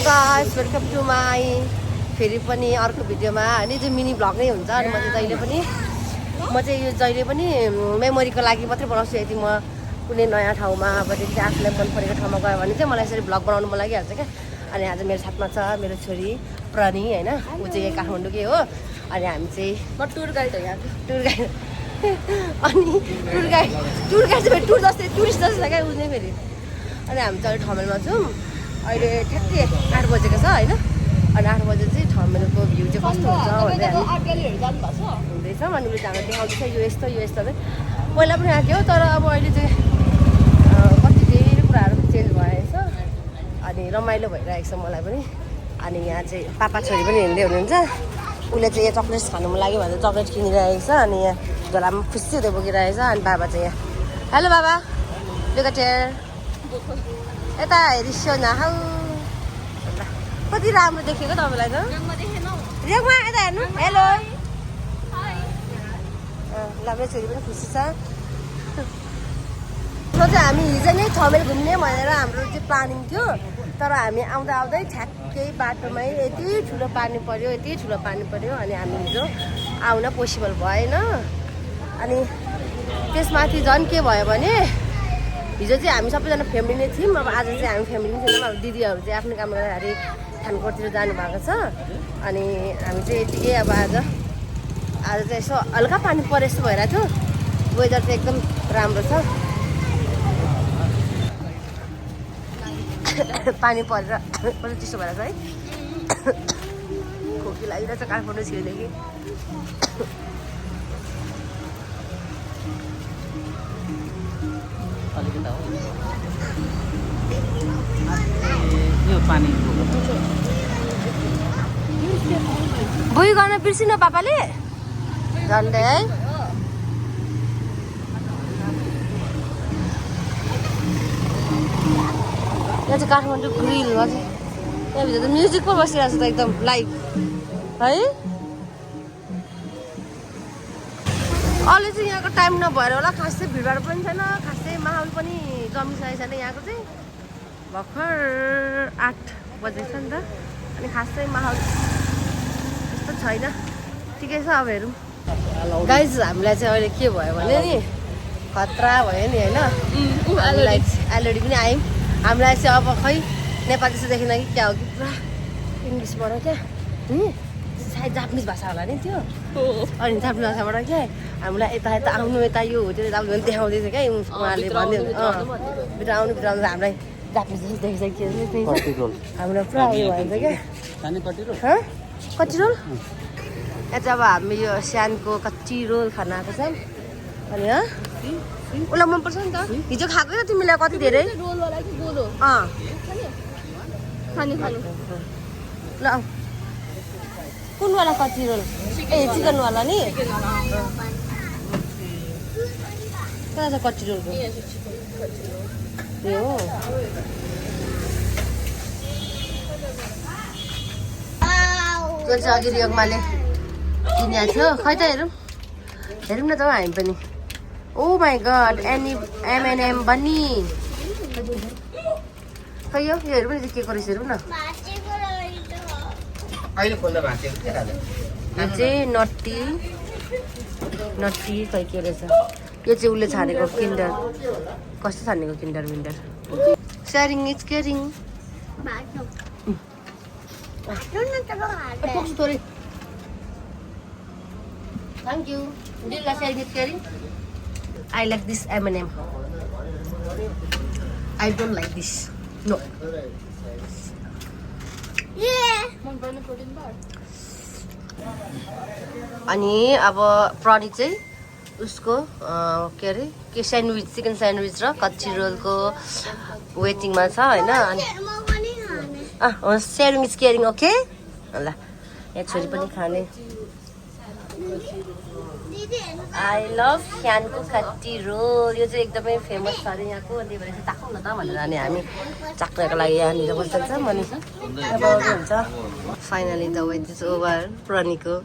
Guys welcome to my फेरि पनि अर्को भिडियोमा अनि चाहिँ मिनी भ्लग नै हुन्छ अनि म चाहिँ यो जहिले पनि मेमोरीको लागि मात्रै बनाउँछु यदि म कुनै नयाँ ठाउँमा अब त्यति आफूलाई मन परेको ठाउँमा गयो भने चाहिँ मलाई यसरी भ्लग बनाउनु मन लागिहाल्छ क्या अनि आज मेरो साथमा छ मेरो छोरी प्रणी होइन ऊ चाहिँ यही काठमाडौँकै हो अनि हामी चाहिँ म टुर गाइड हो यहाँ टुर गाइड अनि टुर गाइड चाहिँ टुर जस्तै टुरिस्ट जस्तै क्या उनी फेरि अनि हामी चाहिँ अहिले ठमेलमा छौँ अहिले ठ्याक्कै 8 बजेको छ होइन अनि 8 बजे चाहिँ ठमेलको भ्यू चाहिँ कस्तो हुन्छ भनेर हुँदैछ अनि उसले हाम्रो देखाउँदैछ यो यस्तो चाहिँ पहिला पनि आएको हो तर अब अहिले चाहिँ कति धेरै कुराहरू पनि चेन्ज भएछ अनि रमाइलो भइरहेको छ मलाई पनि अनि यहाँ चाहिँ पापा छोरी पनि हिँड्दै हुनुहुन्छ उसले चाहिँ यहाँ चक्लेट्स खानु मन लाग्यो भनेर चक्लेट किनिरहेको छ अनि यहाँ झोलामा खुसी हुँदै बोकिरहेको छ अनि बाबा चाहिँ यहाँ हेलो बाबा लुक एट हियर यता हेरिसो न हौ कति राम्रो देखेको तपाईँलाई त रेगमा यता हेर्नु हेलो ल मेरो छोरी पनि खुसी छ चाहिँ हामी हिजो नै ठमेल घुम्ने भनेर हाम्रो चाहिँ प्लानिङ थियो तर हामी आउँदा आउँदै ठ्याक्कै बाटोमै यति ठुलो पानी पऱ्यो अनि हामी हिजो आउन पोसिबल भएन अनि त्यसमाथि झन् के भयो भने हिजो चाहिँ हामी सबैजना फ्यामिली नै थियौँ अब आज चाहिँ हामी फ्यामिली नै थिएनौँ अब दिदीहरू चाहिँ आफ्नो काम गर्दाखेरि खानकोटतिर जानुभएको छ अनि हामी चाहिँ यतिकै अब आज चाहिँ यसो हल्का पानी परे जस्तो भइरहेको थियो वेदर चाहिँ एकदम राम्रो छ पानी परेर पनि चिसो भएर छ है खोकी लागिरहेछ काठमाडौँ छिर्देखि भुइँ गर्न बिर्सिन पापाले झन्डै है यहाँ चाहिँ काठमाडौँ ग्रिलमा चाहिँ त्यहाँभित्र त म्युजिक पो बसिरहेको छ त एकदम लाइभ है अहिले चाहिँ यहाँको टाइम नभएर होला खासै भिडभाड पनि छैन खासै माहौल पनि जमिसकेको छैन यहाँको चाहिँ भर्खर 8 बजेको छ नि त अनि खासै माहौल त्यस्तो छैन ठिकै छ अब हेरौँ गाइज हामीलाई चाहिँ अहिले के भयो भने नि खतरा भयो नि होइन हामीलाई अलरेडी पनि आयौँ हामीलाई चाहिँ अब खै नेपाली जस्तो देखिन कि क्या हो कि पुरा इङ्ग्लिसबाट क्या सायद जापानिज भाषा होला नि त्यो अनि जापानिज भाषाबाट क्या हामीलाई यता आउनु यता यो होटेल आउनु भने देखाउँदै थियो क्या उहाँले भन्दै भित्र आउनु हामीलाई जापानिज जस्तो देखिसक्यो हामीलाई पुरा उयो भन्छ क्या कच्ची रोल यहाँ चाहिँ अब हामी यो सानको कच्ची रोल खान आएको छ अनि उसलाई मनपर्छ नि त हिजो खाएको त तिमीलाई कति धेरै ल कुनवाला कच्ची रोल ए चिकनवाला नि कहाँ छ कच्ची रोलको ए हो त्यो चाहिँ अघि रियोगमाले किनेको थियो खै त हेरौँ न त हामी पनि ओ माई गड M&M बन्नी खै यो हेरौँ नि के गरेछ हेरौँ न यो चाहिँ नट्टी खै के रहेछ यो चाहिँ उसले छानेको किन्डर कस्तो छानेको kinder sharing is caring Thank you. Do you like sharing it, Kerry? I like this M&M. I don't like this. No. Yeah. अनि अब प्रणी चाहिँ उसको के अरे के स्यान्डविच चिकन स्यान्डविच र कच्ची रोलको वेटिङमा छ होइन अनि सेयरिङ इज केयरिङ ओके ल यहाँ छोरी पनि खाने आई लभ क्यानको कच्ची रोल यो चाहिँ एकदमै फेमस छ अरे यहाँको अनि त्यही भएर चाहिँ चाखौँ न त भनेर अनि हामी चाख्नको लागि यहाँनिर बस्छ अनि हुन्छ finally the wait is over प्रणीको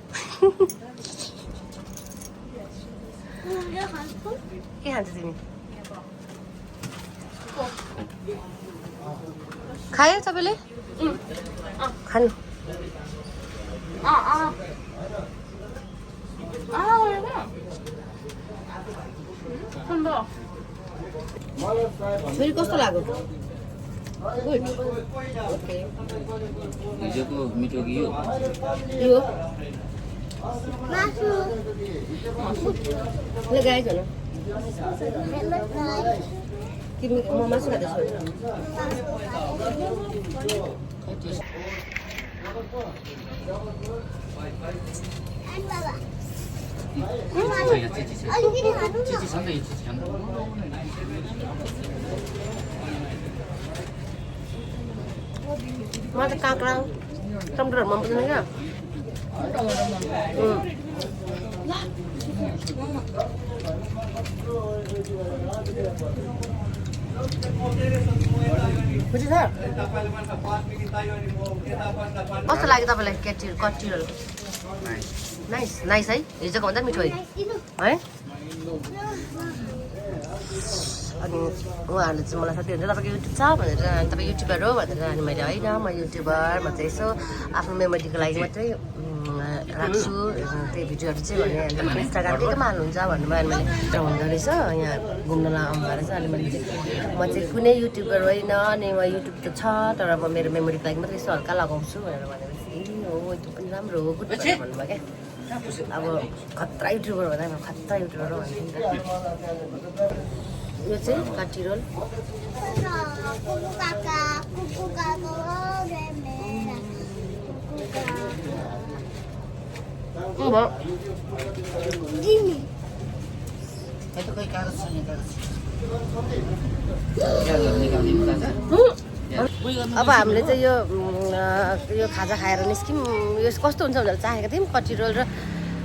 के खान्छ तिमी खायो तपाईँले खानु फेरि कस्तो लाग्यो गुड ओके हिजोको मिठो कि यो यो ले गाइस हो तिमी म मासु खाँदैछु मलाई त काँक्रा टमाटरहरू मन पर्दैन क्या बुझ्यो सर कस्तो लाग्यो तपाईँलाई कटिरहरू नाइस नाइस है हिजोको भन्दा मिठो है अनि उहाँहरूले चाहिँ मलाई साथी हुन्छ तपाईँको युट्युब छ भनेर अनि तपाईँ युट्युबर हो भनेर अनि मैले होइन म युट्युबर म चाहिँ यसो आफ्नो मेमोरीको लागि मात्रै राख्छु त्यही भिडियोहरू चाहिँ भने अन्त इन्स्टाग्राममै केमा हाल्नुहुन्छ भन्नुभयो अनि मैले हुँदो रहेछ यहाँ घुम्न आउनु भएको रहेछ अनि मैले चाहिँ म चाहिँ कुनै युट्युबर होइन अनि म युट्युब त छ तर म मेरो मेमोरीको लागि मात्रै यसो हल्का लगाउँछु भनेर भनेपछि ए हो त्यो पनि राम्रो हो गुड भनेर भन्नुभयो क्या अब खतरा युट्युबर भन्दा म खतरा युट्युबर हो भन्छु नि त यो चाहिँ काटी रोल अब हामीले चाहिँ यो खाजा खाएर निस्क्यौँ यो कस्तो हुन्छ भनेर चाहेको थियौँ कटी रोल र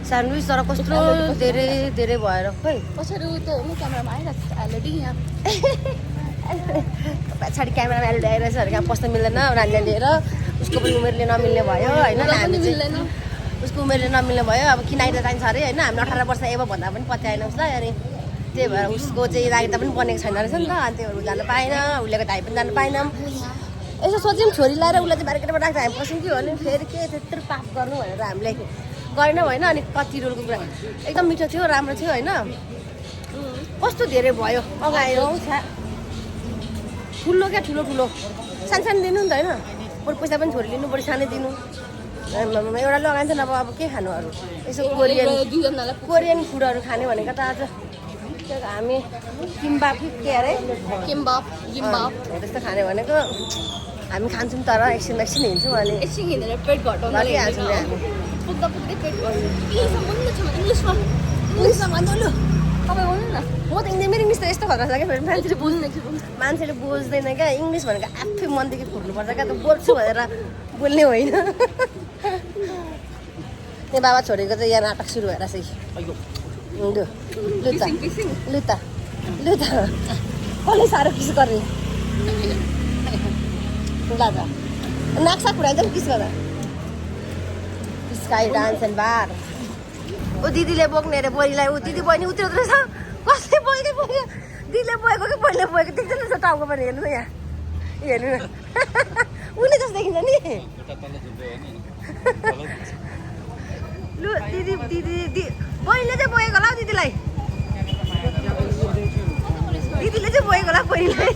स्यान्डविच तर कस्तो धेरै धेरै भएर खै पछाडि त हेर्नु क्यामेरामा आइरहेको छ अलरेडी यहाँ पछाडि क्यामेरामा अहिले आइरहेछ अरे कहाँ पस्न मिल्दैन नानीलाई लिएर उसको पनि उमेरले नमिल्ने भयो होइन उसको उमेरले नमिल्ने भयो अब किनाइर चाहिन्छ अरे होइन हामीले 18 वर्ष एब भन्दा पनि पत्याएन उसलाई अनि त्यही भएर उसको चाहिँ नागरिकता पनि बनेको छैन रहेछ नि त अनि त्योहरू जानु पाएन उसलेको धाइ पनि जानु पाएनौँ यसो सोच्यौँ छोरी लगाएर उसलाई चाहिँ बारीकेटमा राख्दा हामी पस्यौँ कि भने फेरि के त्यत्रो पाप गर्नु भनेर हामीले गरेन होइन अनि कति रोलको कुरा एकदम मिठो थियो राम्रो थियो होइन कस्तो धेरै भयो अगाडि ठुलो क्या ठुलो ठुलो सानो दिनु नि त होइन बरु पैसा पनि छोरी लिनु बरु सानै दिनु एउटा लगाइन्छ अब के खानु अरू यसो कोरियन फुडहरू खाने भनेको त आज हामी किम्बाप के अरे किम्बाप त्यस्तो खाने भनेको हामी खान्छौँ तर एकछिन हिँड्छौँ अनि एकछिन हिँडेर पेट घटाउनु लगिहाल्छौँ हामी पुग्दा पुग्दै पेट घटाउनु इङ्ग्लिसमा भन्नु लु तपाईँ भन्नु न म त मेरो इङ्ग्लिस त यस्तो खतरा छ क्या फेरि मान्छेले बुझ्दैन क्या इङ्ग्लिस भनेको आफै मनदेखि फुट्नुपर्छ क्या त बोल्छु भनेर बोल्ने होइन त्यहाँ बाबा छोडेको चाहिँ यहाँ नाटक सुरु भएर चाहिँ लु त कसले साह्रो किस गर्ने ल त नाक्सा खुराइन्छ नि किस गर्दा स्काई डान्स एन्ड बार ऊ दिदीले बोक्ने अरे बहिनीलाई ऊ दिदी बहिनी उत्रिँदो रहेछ कसले बोल्दै बोक्यो दिदीले बोकेको कि बहिनीले बोकेको देख्दैन रहेछ टाउको पनि हेर्नु न यहाँ हेर्नु न उसले जस्तो देखिन्छ नि लु दिदी बहिनीले चाहिँ बोकेको होला हौ दिदीलाई दिदीले चाहिँ बोकेको होला बहिनीलाई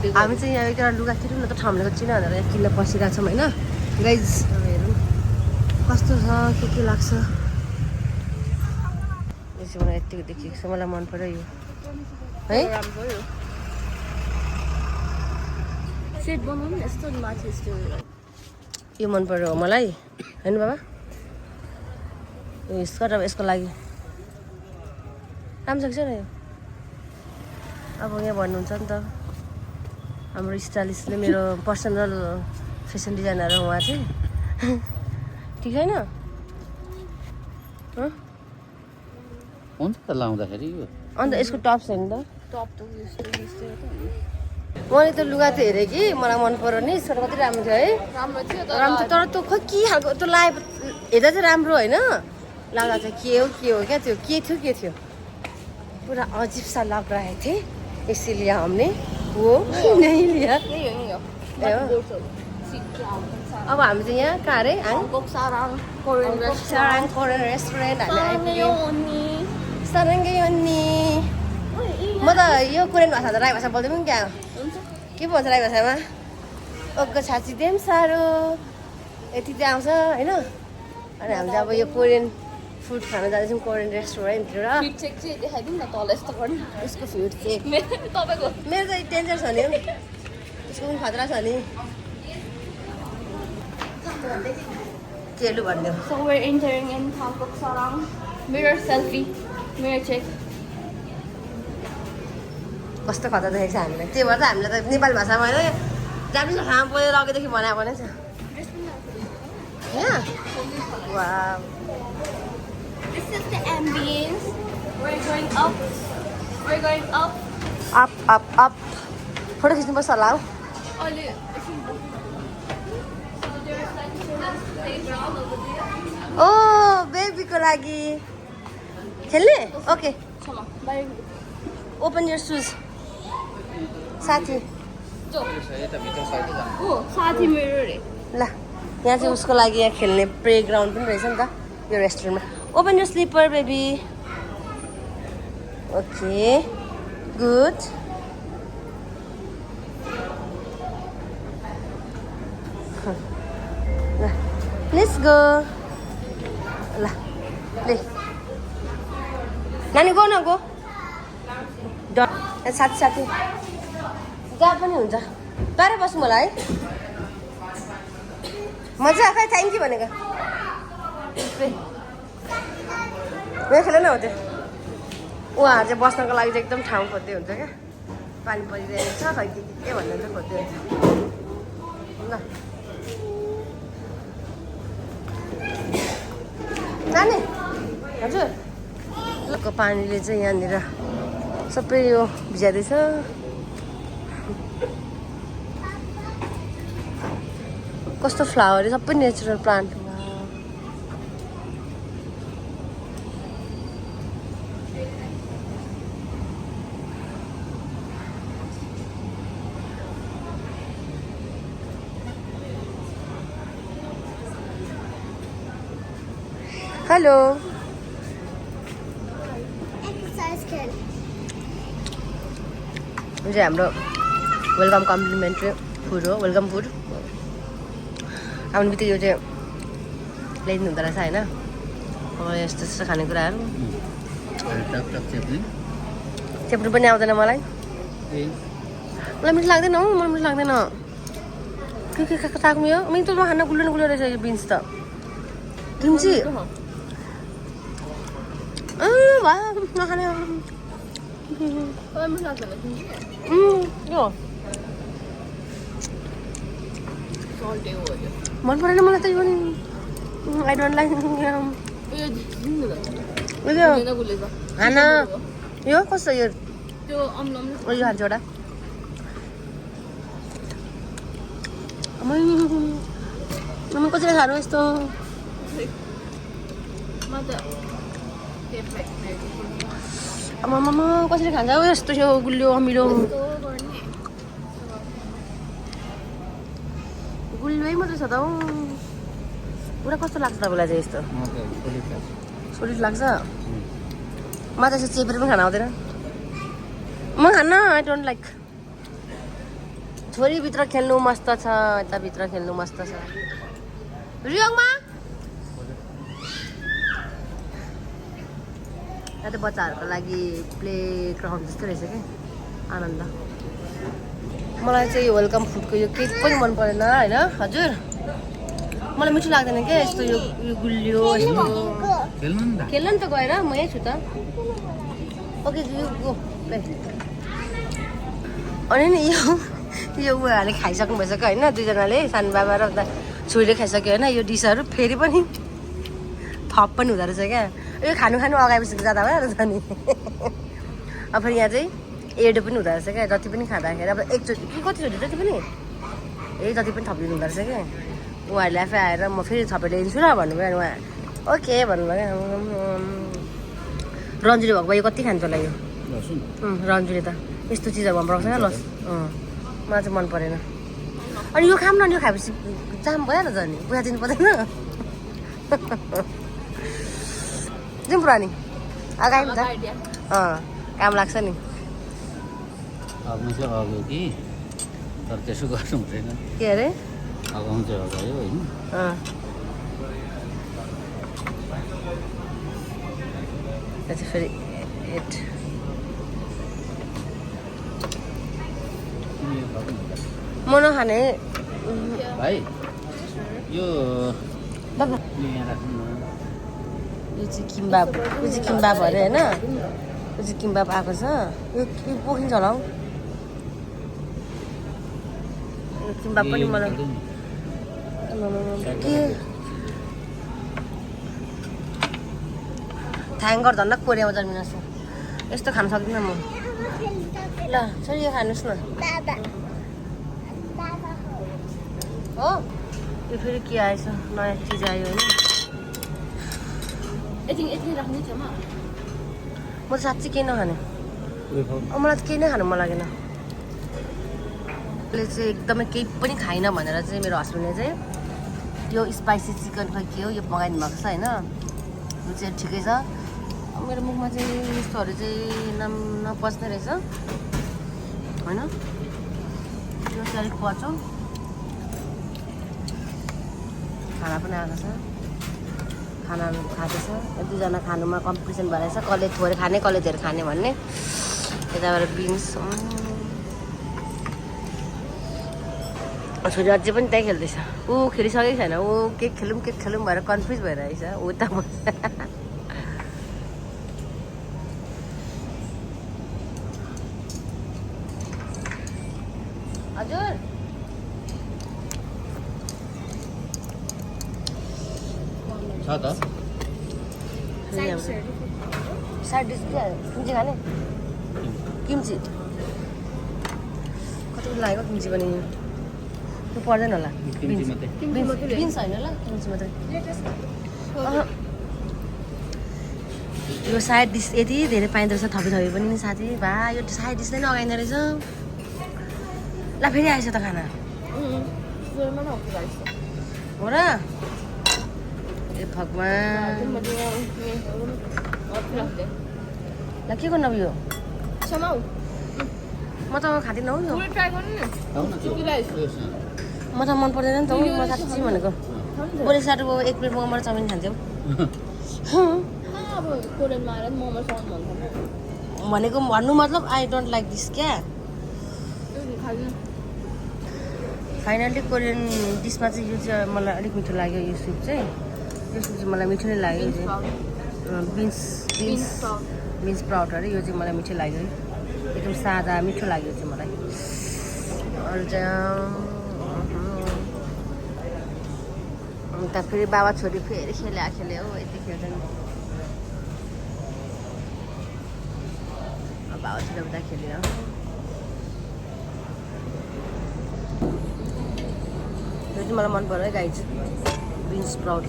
हामी चाहिँ यहाँ एउटा लुगा किनौँ न त ठाउँले चिना भनेर यहाँ किन्न पसिरहेको छौँ होइन गाइज हेरौँ कस्तो छ के लाग्छ यसो मलाई यतिको देखिएको छ मलाई मन पर्यो यो है सेट बनाउनु यस्तो माथि यस्तो यो मन पर्यो मलाई होइन बाबा यो स्कर्ट अब यसको लागि राम्रो छ नि यो अब यहाँ भन्नुहुन्छ नि त हाम्रो स्टाइलिस्टले मेरो पर्सनल फेसन डिजाइनर हो उहाँ चाहिँ ठिक छैन हुन्छ त लाउँदाखेरि यो अन्त यसको टप छैन त टप त मैले त लुगा त हेरेँ कि मलाई मन पर्यो नि स्कर्ट कति राम्रो थियो है राम्रो थियो राम्रो थियो तर त्यो खोइ के खालको त्यो लाए हेर्दा चाहिँ राम्रो होइन लाउँदा चाहिँ के हो क्या त्यो के थियो पूरा अजीब सा लग रहे थे इसीलिए हमने वो नहीं लिया अब हामी चाहिँ यहाँ कहाँ अरे Sarang Korean साराङ कोरियन रेस्टुरेन्ट हामी आइपुग्यौँ सारङ्गै अनि म त यो कोरियन भाषा त राई भाषा बोल्दै पनि क्या के भन्छ राई भाषामा ओको छाची देम साह्रो यति चाहिँ आउँछ होइन अनि हामी चाहिँ अब यो कोरियन फुड खान जाँदैछौँ कोरियन रेस्टुरेन्टतिर Fit check चाहिँ देखाइदिउँ न तल यस्तो गर्नु उसको फुड चाहिँ तपाईँको मेरो चाहिँ डेन्जर छ नि उसको पनि खतरा छ नि केलु भन्ने So we're entering in Bangkok Sarang. Mirror selfie. Mirror check. कस्तो खतरा देखेको छ हामीलाई त्यही भएर त हामीलाई त नेपाली भाषामा होइन जापानिज भाषामा बोलेर अघिदेखि बनाएको नै छ यहाँ wow This is the ambience. We're going up. We're going up. Up photo खिच्नुपर्छ होला हौ So there's like a playground over there. ओ बेबीको लागि खेल्ने okay Come on. Bye. Open your shoes साथी जो यताभित्र साइड जानु ओ साथी मेरो रे ल यहाँ चाहिँ उसको लागि यहाँ खेल्ने प्ले ग्राउन्ड पनि रहेछ नि त यो रेस्टुरेन्टमा open your slipper baby okay good ल लेट्स गो ल ले नानी गो न गो साथी साथी जहाँ पनि हुन्छ बाहिर बस्नु मलाई है मजा खै थ्याङ्क यू भनेको यहाँ खेल न हो त्यो उहाँहरू चाहिँ बस्नको लागि चाहिँ एकदम ठाउँ खोज्दै हुन्छ क्या पानी परिरहेको छ खै के भन्नु चाहिँ खोज्दै हुन्छ ल जाने हजुर को पानीले चाहिँ यहाँनिर सबै यो भिजाइदिएछ कस्तो फ्लावर सबै नेचुरल प्लान्ट हेलो यो चाहिँ हाम्रो वेलकम कम्प्लिमेन्ट्री फुड हो वेलकम फुड आउने बित्तिकै यो चाहिँ ल्याइदिनु हुँदो रहेछ होइन यस्तो यस्तो खानेकुराहरू चेप्नु पनि आउँदैन मलाई मलाई मिठो लाग्दैन हौ मलाई मिठो लाग्दैन के खाएको यो मिठोमा खान गुल्लो रहेछ यो बिन्स त किम्ची नखाने राम्रो लाग्दैन यो सल्टे हो यो मन परेन मलाई त यो नि आई डोन्ट लाइक उयो गुलेछ खाना यो कस्तो यो त्यो अम्लम यो हाल्छु एउटा कसरी खानु यस्तो आमामा कसरी खान्छ हौ यस्तो यो गुलियो अमिलो गुलियै मात्रै छ त हौ पुरा कस्तो लाग्छ तपाईँलाई चाहिँ यस्तो सोलिड लाग्छ म त यसो चेपेर पनि खान आउँदैन म खान्न आई डोन्ट लाइक छोरीभित्र खेल्नु मस्त छ यताभित्र खेल्नु मस्त छ रियोङमा यहाँ त बच्चाहरूको लागि प्ले ग्राउन्ड जस्तो रहेछ कि आनन्द मलाई चाहिँ यो वेलकम फुडको यो केक पनि मन परेन होइन हजुर मलाई मिठो लाग्दैन क्या यस्तो यो गुलियो यस्तो खेल्नु नि त गएर म यहीँ छु त ओके गो अनि नि यो उहाँहरूले खाइसक्नु भइसक्यो होइन दुईजनाले सानो बाबा र उता छोरीले खाइसक्यो होइन यो डिसहरू फेरि पनि थप पनि हुँदो रहेछ क्या यो खानु अगाएपछि जाँदा भइहाल्छ नि अब फेरि यहाँ चाहिँ एडो पनि हुँदो रहेछ क्या जति पनि खाँदाखेरि अब एकचोटि कि कतिचोटि जति पनि जति पनि थपिदिनु हुँदो रहेछ क्या उहाँहरूले आफै आएर म फेरि थपेर ल्याइदिन्छु र भन्नुभयो अनि ओके भन्नुभयो रन्जुले भएको भए यो कति खान्छ होला यो लसुन रन्जुले त यस्तो चिजहरू मन पराउँछ क्या लस मलाई चाहिँ मन परेन अनि यो खाम न यो खाएपछि जाम भइहाल्छ नि पैसा दिनु पर्दैन जाउँ पुरानी आगामी त काम लाग्छ नि अगाउँ चाहिँ अग्यो कि तर त्यसो गर्नु हुँदैन के अरे अगाउँ चाहिँ अगायो होइन फेरि एट म नखाने भाइ यो बाबा यहाँ राख्नु न यो चाहिँ किम्बाब यो चाहिँ किम्बाब अरे होइन यो चाहिँ किम्बाब आएको छ यो पोखिन्छ होला हौ यो किम्बाब पनि मलाई के थ्याङ्कर धन्न कोरियामा जन्मिनु छु यस्तो खानु सक्दिनँ म ल छोरी यो खानुहोस् न हो यो फेरि के आएछ नयाँ चिज आयो होइन यति राख्ने छ म त साँच्चै केही नखाने मलाई त केही नै खानु मन लागेन अहिले चाहिँ एकदमै केही पनि खाइनँ भनेर चाहिँ मेरो हस्बेन्डले चाहिँ यो स्पाइसी चिकन खै के हो यो मगाइदिनु भएको छ होइन यो चाहिँ ठिकै छ मेरो मुखमा चाहिँ यस्तोहरू चाहिँ नपच्ने रहेछ होइन यो चाहिँ अलिक पच्यो खाना पनि आएको छ खाना खाँदैछ दुईजना खानुमा कम्पिटिसन भइरहेछ कसले थोरै खाने कसले धेरै खाने भन्ने यताबाट बिन्स छोरी अझै पनि त्यही खेल्दैछ ऊ खेलिसकेको छैन ऊ के खेलौँ भएर कन्फ्युज भइरहेछ उता हजुर छ त साइड डिस के किम्ची खाने किम्ची कति लाग्यो किम्ची पनि त्यो पर्दैन होला बिन्स होइन होला किम्ची मात्रै यो साइड डिस यति धेरै पाइँदो रहेछ थपी पनि साथी भा यो साइड डिस नै नअगाइँदो रहेछ ल फेरि आएछ त खाना हो र ए भगवान् ल के गर्नु अब यो म त खाँदिनँ हौ यो म त मन पर्दैन नि त हौ म साँच्ची भनेको बोले साटोको एक प्लेट मोमो चाउमिन खान्थ्यौ भनेको भन्नु मतलब आई डोन्ट लाइक दिस क्या फाइनल्ली कोरियन डिसमा चाहिँ यो चाहिँ मलाई अलिक मिठो लाग्यो यो सुप चाहिँ यो सुप चाहिँ मलाई मिठो नै लाग्यो यो चाहिँ बिन्स स्प्राउट अरे यो चाहिँ मलाई मिठो लाग्यो एकदम सादा मिठो लाग्यो चाहिँ मलाई अरू चाहिँ अन्त फेरि बाबा छोरी फेरि खेल्यो हो यति खेल्दैन बाबा छोरी उता खेल्यो यो चाहिँ मलाई मन पर्यो गाइज बिन्स स्प्राउट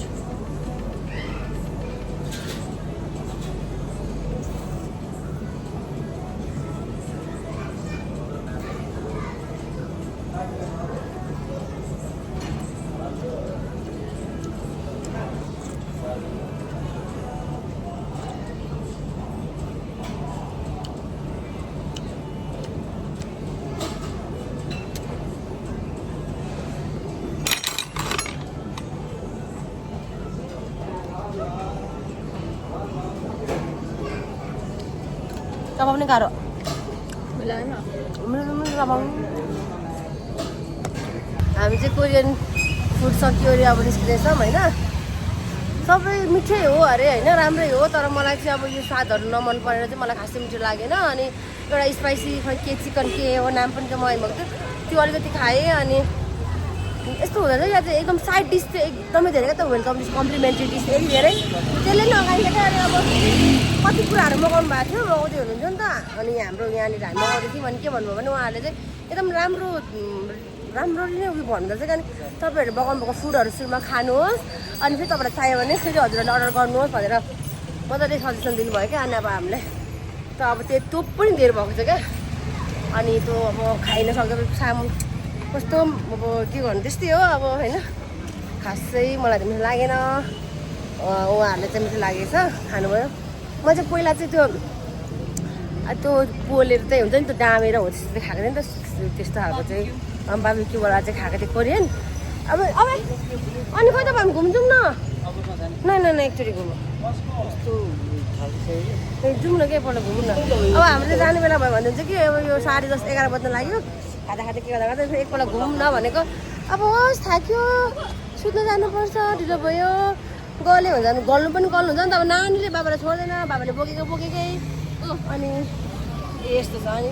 कमाउने गाह्रो हामी चाहिँ कोरियन फुड सक्यो अरे अब निस्किँदैछौँ होइन सबै मिठै हो अरे होइन राम्रै हो तर मलाई चाहिँ अब यो स्वादहरू नमन परेर चाहिँ मलाई खासै मिठो लागेन अनि एउटा स्पाइसी के चिकन के हो नाम पनि चाहिँ मगाइदिनु भएको थियो त्यो अलिकति खाएँ अनि यस्तो हुँदैन या चाहिँ एकदम साइड डिस चाहिँ एकदमै धेरै क्या त वेलकम डिस कम्प्लिमेन्ट्री डिस यति धेरै त्यसले नि अगाडि क्या अरे अब कति कुराहरू मगाउनु भएको थियो मगाउँदै हुनुहुन्थ्यो नि त अनि हाम्रो यहाँनिर हामी मगाउँदै थियौँ अनि के भन्नुभयो भने उहाँहरूले चाहिँ एकदम राम्रो राम्ररी नै उयो भन्दो रहेछ अनि तपाईँहरूले पकाउनु भएको फुडहरू सुरुमा खानुहोस् अनि फेरि तपाईँलाई चाहियो भने फेरि हजुरहरूले अर्डर गर्नुहोस् भनेर मजाले सजेसन दिनुभयो क्या अनि अब हामीलाई त अब त्यो पनि धेर भएको छ क्या अनि त्यो अब खाइ नसक्दा सामु कस्तो अब के गर्नु त्यस्तै हो अब होइन खासै मलाई त मिठो लागेन उहाँहरूले चाहिँ मिठो लागेको छ खानुभयो म चाहिँ पहिला चाहिँ त्यो पोलेर चाहिँ हुन्छ नि त्यो डामेर हो त्यस्तो चाहिँ खाएको थिएँ नि त त्यस्तो खालको चाहिँ बार्बिक्यूबाट चाहिँ खाएको थिएँ कोरियन अब अनि कता भयो भने घुम्छौँ न एकचोटि घुमौँ जाउँ न के एकपल्ट घुमौँ न अब हामीले जाने बेला भयो भने चाहिँ कि अब यो 10:30-11 बज्न लाग्यो खाँदा के गर्दा गर्दा फेरि एकपल्ट घुमौँ न भनेको अब होस् थाक्यो सुत्न जानुपर्छ ढिलो भयो गल्यो हुन्छ गल्नु पनि गल्नुहुन्छ नि त अब नानीले बाबालाई छोड्दैन बाबाले बोकेकै अनि यस्तो छ नि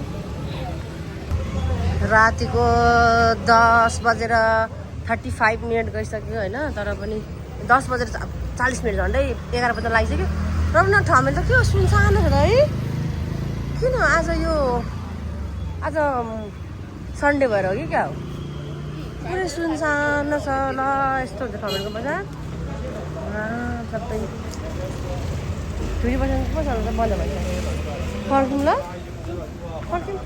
रातिको 10:35 गइसक्यो होइन तर पनि 10:40 झन्डै 11 बज्न लागिसक्यो र पनि ठमेल त के हो सुनसान छ त है किन आज सन्डे भएर हो कि क्या हो पुरै सुनसान छ ल यस्तो हुन्छ ठमेलको बजार सबै फेरि बस्नु पो छ बन्द भइसक्यो फर्कौँ ल फर्कौँ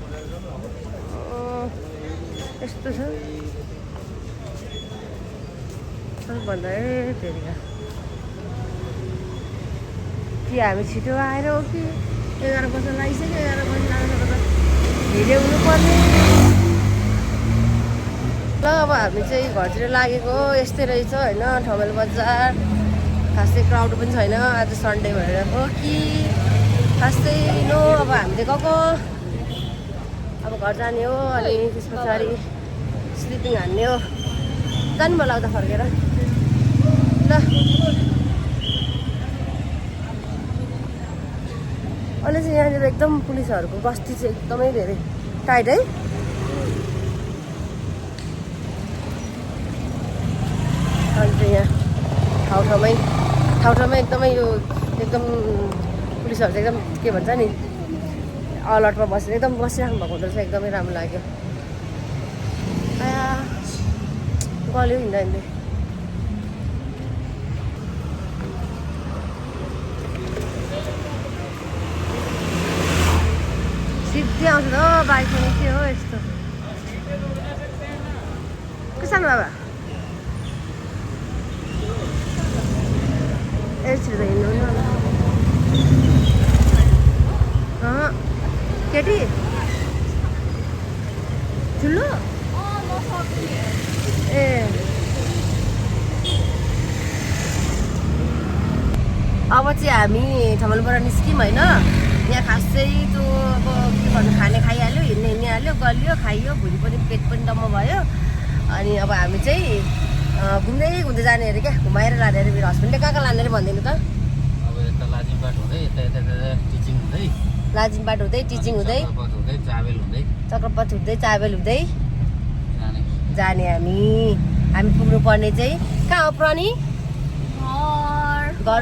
यस्तो छ भन्दा फेरि कि हामी छिटो आएर हो कि 11 बज्न लागिसक्यो 11 बज्न लाग्दा त धेरै हुनुपर्ने ल अब हामी चाहिँ घरतिर लागेको यस्तै रहेछ होइन ठमेल बजार खासै क्राउड पनि छैन आज सन्डे भएर हो कि खासै नो अब हामीले गएको अब घर जाने हो अनि त्यस पछाडि स्लिपिङ हान्ने हो जानु भयो लाग्दा फर्केर ल अहिले चाहिँ यहाँनिर एकदम पुलिसहरूको गस्ती चाहिँ एकदमै धेरै टाइट है अनि चाहिँ यहाँ ठाउँमै एकदमै यो एकदम पुलिसहरू चाहिँ एकदम के भन्छ नि अलर्टमा बसेर एकदम बसिराख्नु भएको हुँदो रहेछ एकदमै राम्रो लाग्यो गल्यो हिँड्दा सिधै आउँछ त बाइकमा नि के हो यस्तो के सानो बाबा यसरी त हिँड्नु केटी ठुलो ए अब चाहिँ हामी ठमेलबाट निस्क्यौँ होइन यहाँ खासै त्यो अब के भन्नु खाने खाइहाल्यो हिँड्ने गल्यो खाइयो भुँडी पनि पेट पनि डम्म भयो अनि अब हामी चाहिँ घुम्दै जाने अरे क्या घुमाएर लाने अरे मेरो हस्बेन्डले कहाँ लाने अरे भनिदिनु त अब यता लाजिमबाट हुँदै यता टिचिङ हुँदै लाजिमबाट हुँदै टिचिङ हुँदै चक्रपथ हुँदै चाबेल हुँदै जाने हामी पुग्नु पर्ने चाहिँ कहाँ हो प्रणी घर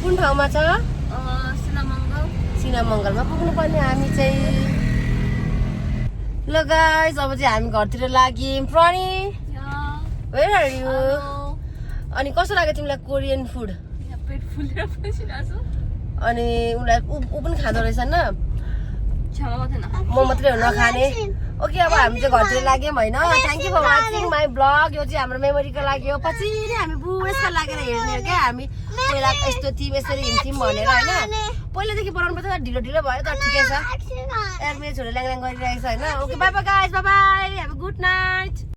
कुन ठाउँमा छ सिनामङ्गलमा पुग्नु पर्ने हामी चाहिँ ल गाइस अब चाहिँ हामी घरतिर लाग्यौँ प्रणी वेयर आर यु अनि कस्तो लाग्यो तिमीलाई कोरियन फुड अनि उसलाई ऊ पनि खाँदो रहेछ न म मात्रै हो नखाने ओके अब हामी चाहिँ घरतिर लाग्यौँ होइन thank you for watching my blog यो चाहिँ हाम्रो मेमोरीको लागि हो पछि नै हामी बुढेसका लागेर हेर्ने हो क्या हामी पहिला यस्तो थियौँ यसरी हिँड्थ्यौँ भनेर होइन पहिलादेखि बनाउनु पर्छ ढिलो भयो तर ठिकै छ मेरो छोरा ल्याङ गरिरहेको छ होइन okay by by guys by by have a good night